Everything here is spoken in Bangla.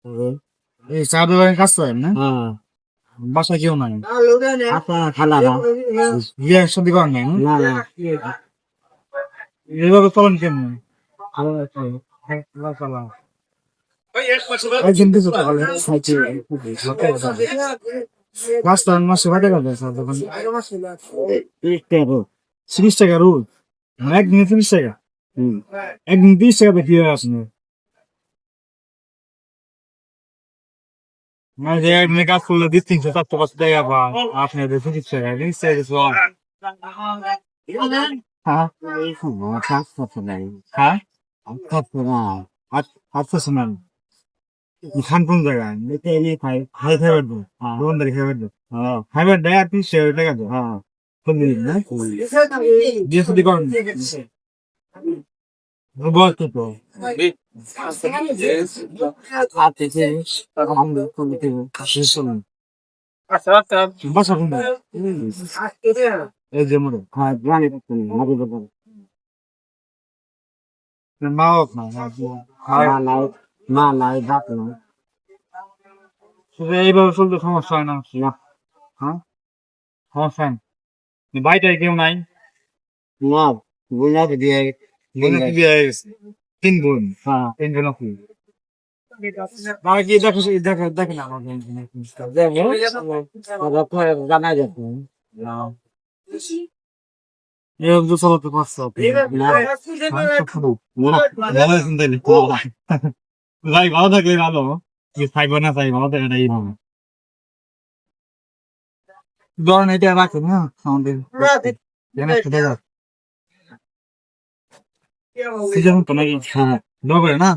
এই চা দোকানে কাজ করেন না? হ্যাঁ, বাসায় কেউ নাই? আপনার খালারা? বিয়ে শাদী করেন নাই না? না, না, এইভাবে চলেন কেমন? একদিন কিছু তাহলে রাস্তা মাসে কয় টাকা দেয় স্যার দোকান? 30 টাকা রোজ, মানে একদিনে 30 টাকা? একদিন 30 টাকা দিয়ে কি হয়ে আসেন? মানে যে একদিনে কাজ করলে 300-400 টাকা পান, আপনি 30 টাকা 30 টাকা কিছু হয়? হ্যাঁ হ্যাঁ, আচ্ছা শোনান, খান কোন জায়গায়? হাই খাইবার দো, দোকানদারি খাইবার দো, খাইবার দেয় আর 30 টাকা দো। কোন দিন না বিয়ে শাদী করেন? বল তো তো বাসা কোন এই যে মোড়ে মা হোক না এইভাবে চলতে সমস্যা হয় না? হ্যাঁ, সমস্যা হয় না। বাড়িটায় কেউ নাই? বোনের কি বিয়ে হয়ে গেছে? 3 বোন? 3 জন কি বাবা কি দেখো দেখে দেখে না আমাকে জানা যাচ্ছে এরকম তো চলো তো পারছো ভালো আছেন তাইলে ভাই, ভালো থাকলে ভালো, কি চাইবো না চাই ভালো থাকে এই ভালো ধরেন এটা রাখেন। হ্যাঁ আমাদের সিজন তো নাকি দরকার না